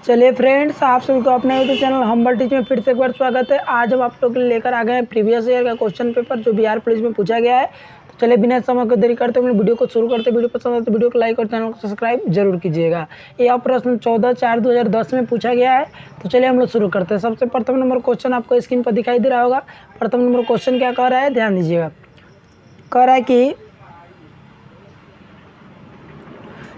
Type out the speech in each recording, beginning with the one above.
चलिए फ्रेंड्स, आप सभी को अपने यूट्यूब चैनल हम्बल टीच में फिर से एक बार स्वागत है। आज हम आप लोग के लिए लेकर आ गए हैं प्रीवियस ईयर का क्वेश्चन पेपर जो बिहार पुलिस में पूछा गया है। तो चलिए बिना समय को देरी करते हुए वीडियो को शुरू करते हैं। वीडियो पसंद आए तो वीडियो को लाइक और चैनल को सब्सक्राइब जरूर कीजिएगा। यह प्रश्न 14/4/2010 में पूछा गया है। तो चलिए हम लोग शुरू करते हैं। सबसे प्रथम नंबर क्वेश्चन आपको स्क्रीन पर दिखाई दे रहा होगा। प्रथम नंबर क्वेश्चन क्या कह रहा है, ध्यान दीजिएगा। कह रहा है कि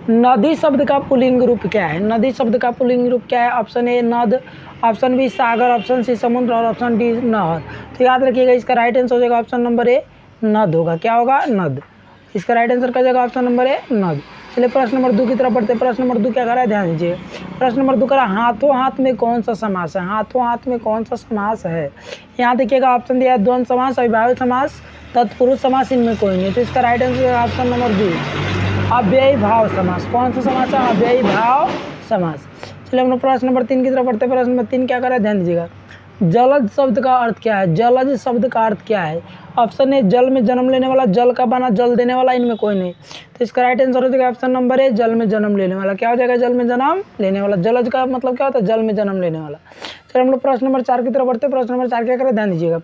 नदी शब्द का पुल्लिंग रूप क्या है। नदी शब्द का पुल्लिंग रूप क्या है? ऑप्शन ए नद, ऑप्शन बी सागर, ऑप्शन सी समुद्र और ऑप्शन डी नहर। तो याद रखिएगा, इसका राइट आंसर हो जाएगा ऑप्शन नंबर ए नद होगा। क्या होगा? नद। इसका राइट आंसर क्या जाएगा? ऑप्शन नंबर ए नद। चलिए प्रश्न नंबर 2 की तरफ बढ़ते हैं। प्रश्न नंबर 2 क्या कर रहा है, ध्यान दीजिए। प्रश्न नंबर 2 कर रहा है हाथों हाथ में कौन सा समास है। हाथों हाथ में कौन सा समास है? यहाँ देखिएगा ऑप्शन दिया है द्वंद्व समास, अविभाज्य समास, तत्पुरुष समास, इनमें कोई नहीं। तो इसका राइट आंसर है ऑप्शन नंबर बी अव्ययी भाव समास। कौन सा समास है? अव्ययी भाव समास। चलिए हम लोग प्रश्न नंबर 3 की तरफ बढ़ते हैं। प्रश्न नंबर 3 क्या कर रहा है, ध्यान दीजिएगा। जलज शब्द का अर्थ क्या है? जलज शब्द का अर्थ क्या है? ऑप्शन ए जल में जन्म लेने वाला, जल का बना, जल देने वाला, इनमें कोई नहीं। तो इसका राइट आंसर हो जाएगा ऑप्शन नंबर ए जल में जन्म लेने वाला। क्या हो जाएगा? जल में जन्म लेने वाला। जलज का मतलब क्या होता है? जल में जन्म लेने वाला। चलिए हम लोग प्रश्न नंबर 4 की तरफ बढ़ते हैं। प्रश्न नंबर 4 क्या करें, ध्यान दीजिएगा।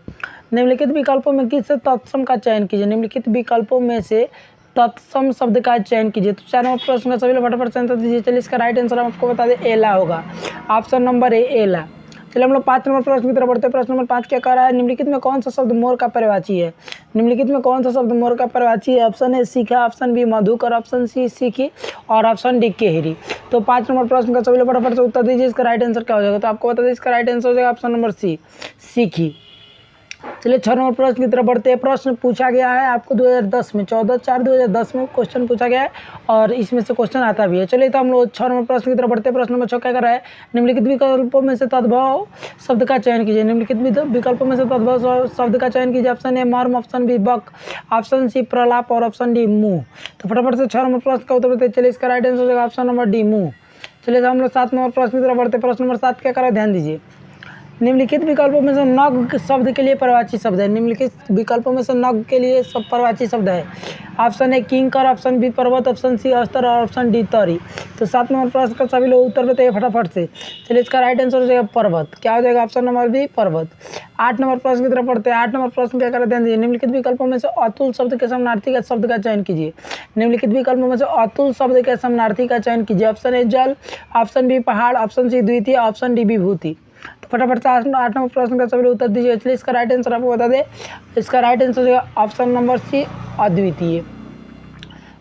निम्नलिखित विकल्पों में किस तत्सम का चयन कीजिए। निम्नलिखित विकल्पों में से तत्सम शब्द का चयन कीजिए। तो 4 नंबर प्रश्न का सभी लोग फटाफट से आंसर दीजिए। चलिए इसका राइट आंसर हम आपको बता दें, एला होगा। ऑप्शन नंबर ए एला। चलिए हम लोग 5 नंबर प्रश्न की तरफ बढ़ते हैं। प्रश्न नंबर 5 क्या कह रहा है, निम्नलिखित में कौन सा शब्द मोर का पर्यायवाची है। निम्नलिखित में कौन सा शब्द मोर का पर्यायवाची है? ऑप्शन ए सीखा, ऑप्शन बी मधुकर, ऑप्शन सी सीखी और ऑप्शन डी केहरी। तो 5 नंबर प्रश्न का सभी लोग फटाफट से उत्तर दीजिए। इसका राइट आंसर क्या हो जाएगा? तो आपको बता दें, इसका राइट आंसर हो जाएगा ऑप्शन नंबर सी सीखी। चलिए 6 नंबर प्रश्न की तरफ बढ़ते हैं। प्रश्न पूछा गया है आपको 2010 में, 14/4/2010 में क्वेश्चन पूछा गया है और इसमें से क्वेश्चन आता भी है। चलिए तो हम लोग 6 नंबर प्रश्न की तरफ बढ़ते हैं। प्रश्न नंबर 6 क्या कर रहा है, निम्नलिखित विकल्पों में से तद्भव शब्द का चयन कीजिए। निम्नलिखित विकल्पों में से तद्भव शब्द का चयन कीजिए। ऑप्शन ए मर्म, ऑप्शन बी बक, ऑप्शन सी प्रलाप और ऑप्शन डी मुँह। तो फटाफट से 6 नंबर प्रश्न का उत्तर देते हैं। चलिए इसका राइट आंसर हो जाएगा ऑप्शन नंबर डी मुँह। चलिए हम लोग 7 नंबर प्रश्न की तरफ बढ़ते हैं। प्रश्न नंबर 7 क्या कर रहा है, ध्यान दीजिए। निम्नलिखित विकल्पों में से नग शब्द के लिए पर्यायवाची शब्द है। निम्नलिखित विकल्पों में से नग के लिए सब पर्यायवाची शब्द है। ऑप्शन ए किंकर, ऑप्शन बी पर्वत, ऑप्शन सी अस्तर और ऑप्शन डी तरी। तो 7 नंबर प्रश्न का सभी लोग उत्तर देते हैं फटाफट से। चलिए इसका राइट आंसर हो जाएगा पर्वत। क्या हो जाएगा? ऑप्शन नंबर बी पर्वत। 8 नंबर प्रश्न की तरफ पढ़ते हैं। 8 नंबर प्रश्न क्या कर ध्यान दीजिए। निम्नलिखित विकल्पों में से अतुल शब्द के समानार्थी का शब्द का चयन कीजिए। निम्नलिखित विकल्पों में से अतुल शब्द के समानार्थी का चयन कीजिए। ऑप्शन ए जल, ऑप्शन बी पहाड़, ऑप्शन सी द्वितीय, ऑप्शन डी विभूति। तो फटाफट से 8 नंबर प्रश्न का सभी लोग उत्तर दीजिए। चलिए इसका राइट आंसर आपको बता दें, इसका राइट आंसर है ऑप्शन नंबर सी अद्वितीय।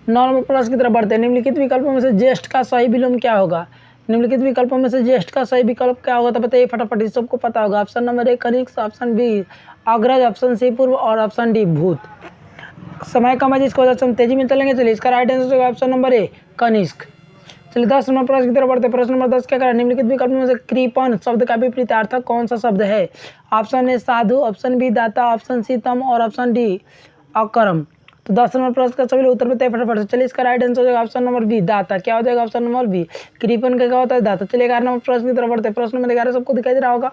9 नंबर प्रश्न की तरफ बढ़ते हैं। निम्नलिखित विकल्पों में से ज्येष्ठ का सही विलोम क्या होगा। निम्नलिखित विकल्पों में से ज्येष्ठ का सही विकल्प क्या होगा? तो बताइए फटाफट, इस सबको पता होगा। ऑप्शन नंबर ए कनिष्ठ, ऑप्शन बी अग्रज, ऑप्शन सी पूर्व और ऑप्शन डी भूत। समय कम है जिसकी वजह से हम तेजी में चलेंगे। चलिए इसका राइट आंसर होगा ऑप्शन नंबर ए कनिष्ठ। चलिए 10 नंबर प्रश्न की तरफ बढ़ते हैं। प्रश्न नंबर 10 क्या करें, निम्नलिखित विकल्पों में से कृपण शब्द का विपरीतार्थक कौन सा शब्द है। ऑप्शन ए साधु, ऑप्शन बी दाता, ऑप्शन सी तम और ऑप्शन डी अकर्म। तो 10 नंबर प्रश्न का सभी लोग उत्तर देते हैं फटाफट से। चलिए इसका राइट आंसर हो जाएगा ऑप्शन नंबर बी दाता। क्या हो जाएगा? ऑप्शन नंबर बी कृपण का क्या होता है? दाता। चलिए 11 नंबर प्रश्न की तरफ बढ़ते हैं। प्रश्न नंबर 11 सबको दिखाई दे रहा होगा।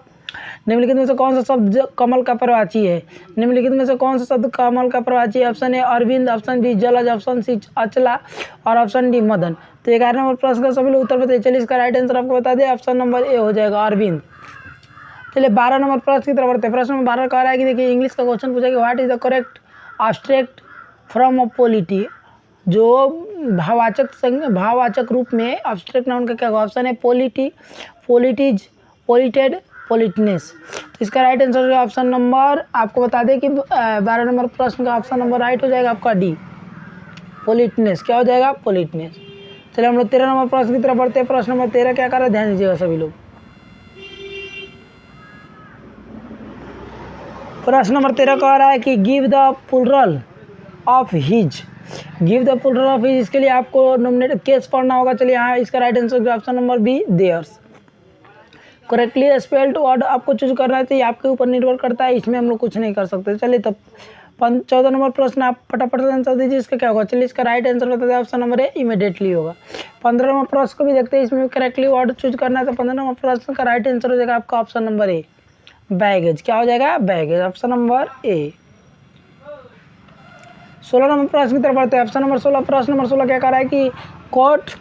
निम्नलिखित में से कौन सा शब्द कमल का पर्यायवाची है। निम्नलिखित में से कौन सा शब्द कमल का पर्यायवाची है? ऑप्शन ए अरविंद, ऑप्शन बी जलज, ऑप्शन सी अचला और ऑप्शन डी मदन। तो 11 नंबर प्रश्न का सभी लोग उत्तर बताइए। चलिए इसका राइट आंसर आपको बता दें, ऑप्शन नंबर ए हो जाएगा अरविंद। चलिए 12 नंबर प्रश्न की तरफ बढ़ते हैं। प्रश्न नंबर 12 कह रहा है कि देखिए इंग्लिश का क्वेश्चन पूछा कि what is the correct abstract from a polity. जो भाववाचक रूप में एब्स्ट्रैक्ट नाउन का क्या होगा? ऑप्शन है पोलिटी, पोलिटीज, पोलिटेड, पोलिटनेस। तो इसका राइट आंसर है ऑप्शन नंबर, आपको बता दें कि 12 नंबर प्रश्न का ऑप्शन नंबर राइट हो जाएगा आपका डी पोलिटनेस। क्या हो जाएगा? पोलिटनेस। चलिए हम लोग 13 नंबर प्रश्न की तरफ बढ़ते हैं। प्रश्न नंबर 13 क्या कर रहा है, ध्यान दीजिएगा सभी लोग। प्रश्न नंबर 13 कह रहा है कि give the plural of his. Give the plural of his, इसके लिए आपको नॉमिनेटेड केस पढ़ना होगा। चलिए यहाँ इसका right answer option number B theirs. Correctly spelled word आपको चूज करना है, तो ये आपके ऊपर निर्भर करता है, इसमें हम लोग कुछ नहीं कर सकते। चलिए तब 14 नंबर प्रश्न आप फटाफट से आंसर दीजिए, इसका क्या होगा। चलिए इसका राइट आंसर बता दें, ऑप्शन नंबर ए इमीडिएटली होगा। 15 नंबर प्रश्न को भी देखते हैं, इसमें करेक्टली वर्ड चूज करना है। तो 15 नंबर प्रश्न का राइट आंसर हो जाएगा आपका ऑप्शन नंबर ए बैगेज। क्या हो जाएगा? Baggage, option number A. 16 number प्रश्न की तरफ बढ़ते हैं। ऑप्शन नंबर 16, प्रश्न नंबर 16 क्या कह रहा है कि कोट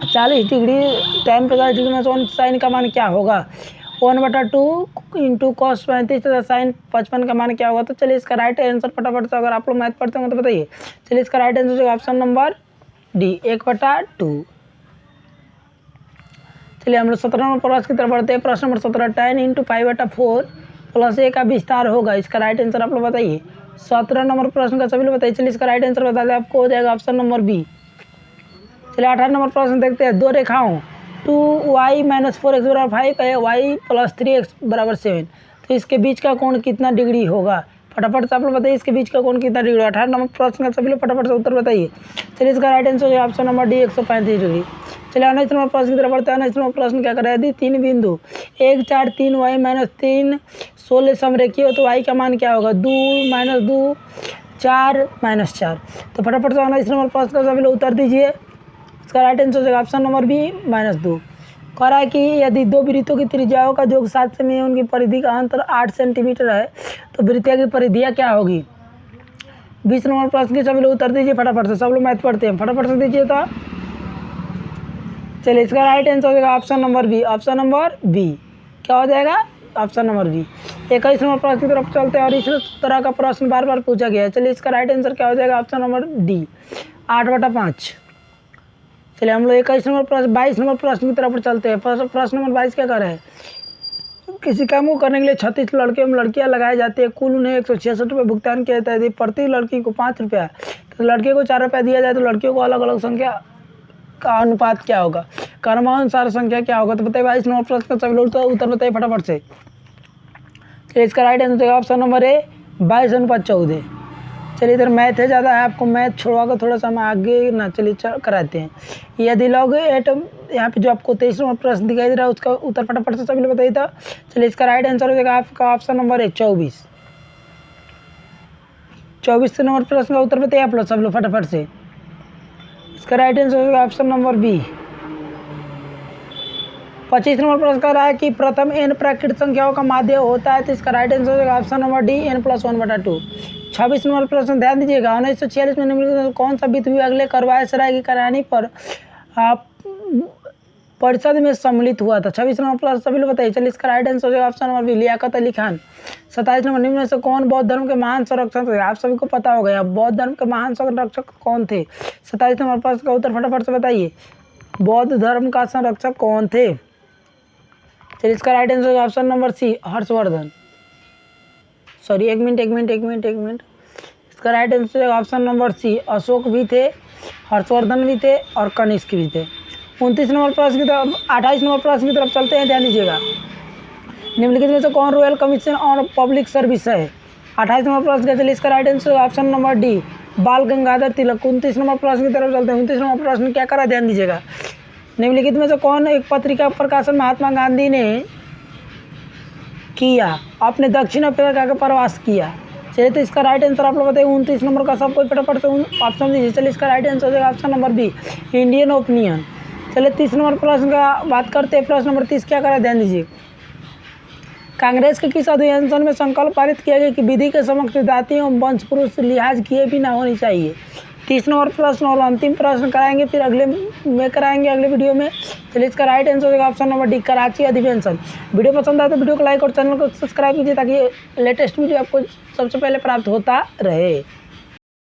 40 डिग्री tan 50 डिग्री में साइन का मान क्या होगा? 1/2 इंटू कॉस 35 तथा साइन 55 का मान क्या होगा? तो चलिए इसका राइट आंसर फटाफट से, अगर आप लोग मैथ पढ़ते होंगे तो बताइए। चलिए इसका राइट आंसर होगा ऑप्शन नंबर डी, 1/2। चलिए हम लोग 17 नंबर प्रश्न की तरफ बढ़ते हैं। प्रश्न number 17, tan into 5/4 plus a का विस्तार होगा, इसका राइट आंसर आप लोग बताइए। 17 नंबर प्रश्न का सभी लोग बताइए। चलिए इसका राइट आंसर बता दें, आपको हो जाएगा ऑप्शन नंबर बी। चलिए 18 नंबर प्रश्न देखते हैं। दो रेखाओं 2y - 4x = 5 है, y + 3x = 7, तो इसके बीच का कोण कितना डिग्री होगा? फटाफट से आप लोग बताइए इसके बीच का कोण कितना डिग्री होगा। 18 नंबर प्रश्न का सभी लोग फटाफट से उत्तर बताइए। चलिए इसका राइट आंसर होगा ऑप्शन नंबर डी, 135 डिग्री। चलिए 19 नंबर प्रश्न की तरफ बढ़ते हैं। 19 नंबर प्रश्न क्या कर रहा है? यदि 3 बिंदु 1, 4, 3y - 3 16 समरेखीय हो तो y का मान क्या होगा? 2 - 2 4 - 4। तो फटाफट से 19 नंबर प्रश्न का सभी लोग उत्तर दीजिए। इसका राइट आंसर हो जाएगा ऑप्शन नंबर बी, -2। कह रहा है कि यदि दो वृत्तों की त्रिज्याओं का योग 7 सेमी है, उनकी परिधि का अंतर 8 सेंटीमीटर है, तो वृत्तियों की परिधियाँ क्या होगी? 20 नंबर प्रश्न के सभी लोग उत्तर दीजिए फटाफट से। सब लोग मैथ पढ़ते हैं, फटाफट से दीजिए। तो चलिए इसका राइट आंसर हो जाएगा option number B. Option number B क्या हो जाएगा? Option number B. 21 नंबर प्रश्न की तरफ चलते हैं और इस तरह का प्रश्न बार बार पूछा गया है। चलिए इसका राइट आंसर क्या हो जाएगा? Option number D, 8/5। चलिए हम लोग 21 नंबर प्रश्न 22 नंबर प्रश्न की तरफ चलते हैं। प्रश्न नंबर 22 क्या कर रहे हैं? किसी काम को करने के लिए 36 लड़के एवं लड़कियां लगाए जाते हैं, कुल उन्हें 166 रुपये भुगतान किया जाता है। यदि प्रति लड़की को 5 रुपया तो लड़के को 4 रुपया दिया जाए, तो लड़कियों को अलग अलग संख्या का अनुपात क्या होगा? क्रमानुसार संख्या क्या होगा? तो बताइए 22 नंबर प्रश्न का सभी लोग तो उत्तर बताइए फटाफट से। चलिए इसका right answer option number A, 22/14। चलिए इधर मैथ है ज़्यादा है, आपको मैथ छोड़वा कर थोड़ा सा हम आगे ना चलिए कराते हैं। यदि लॉग 8 यहाँ पे जो आपको 23 नंबर प्रश्न दिखाई दे रहा है, उसका उत्तर फटाफट से सभी लोग बताइए। था चलिए इसका राइट आंसर हो जाएगा आपका ऑप्शन नंबर ए, 24। 24 नंबर प्रश्न का उत्तर बताइए आप लोग सब लोग फटाफट से। इसका राइट आंसर हो जाएगा ऑप्शन नंबर बी। 25 नंबर प्रश्न कर रहा है कि प्रथम n प्राकृत संख्याओं का माध्य होता है, तो इसका राइट आंसर हो जाएगा option number D, n+1/2। 26 number प्रश्न ध्यान दीजिएगा। 1946 में निम्नलिखित कौन सा वित्त विभाग अगले करवाए सराय की करानी पर परिषद में सम्मिलित हुआ था? 26 नंबर प्रश्न सभी लोग बताइए। चलिए इसका राइट आंसर हो जाएगा option number B, Liaquat Ali Khan. 27 number निम्न में से कौन बौद्ध धर्म के महान संरक्षक थे? आप सभी को पता हो गया बौद्ध धर्म के महान संरक्षक कौन थे। 27 नंबर प्रश्न का उत्तर फटाफट से बताइए, बौद्ध धर्म का संरक्षक कौन थे? चलिए इसका राइट आंसर होगा option number C, Harshavardhan. Sorry एक मिनट। इसका right answer option number C, Ashok भी थे, हर्षवर्धन भी थे और कनिष्क भी थे। 29 नंबर प्रश्न की तरफ 28 नंबर प्रश्न की तरफ चलते हैं, ध्यान दीजिएगा। निम्नलिखित में से कौन royal commission on public service है? 28 नंबर प्रश्न का, चलिए इसका right answer option number D, बाल गंगाधर तिलक। 29 नंबर प्रश्न की तरफ चलते हैं। 29 नंबर प्रश्न क्या करा, ध्यान दीजिएगा। निम्नलिखित में से कौन एक पत्रिका प्रकाशन महात्मा गांधी ने किया? आपने दक्षिण अफ्रीका का प्रवास किया। चलिए तो इसका राइट आंसर आप लोग बताइए। 29 नंबर का सब कोई फटाफट से ऑप्शन दीजिए। चलिए इसका राइट आंसर हो जाएगा option number B, Indian opinion. चलिए 30 नंबर प्रश्न का बात करते हैं। प्रश्न नंबर 30 क्या करा, ध्यान दीजिए। कांग्रेस के किस अधिवेशन में संकल्प पारित किया गया कि विधि के समक्ष जाति एवं वंश पुरुष लिहाज किए भी ना होनी चाहिए? 30 नंबर प्रश्न और अंतिम प्रश्न कराएंगे, फिर अगले में कराएंगे अगले वीडियो में। चलिए इसका राइट आंसर होगा ऑप्शन नंबर डी, कराची अधिवेशन। वीडियो पसंद आए तो वीडियो को लाइक और चैनल को सब्सक्राइब कीजिए, ताकि लेटेस्ट वीडियो आपको सबसे पहले प्राप्त होता रहे।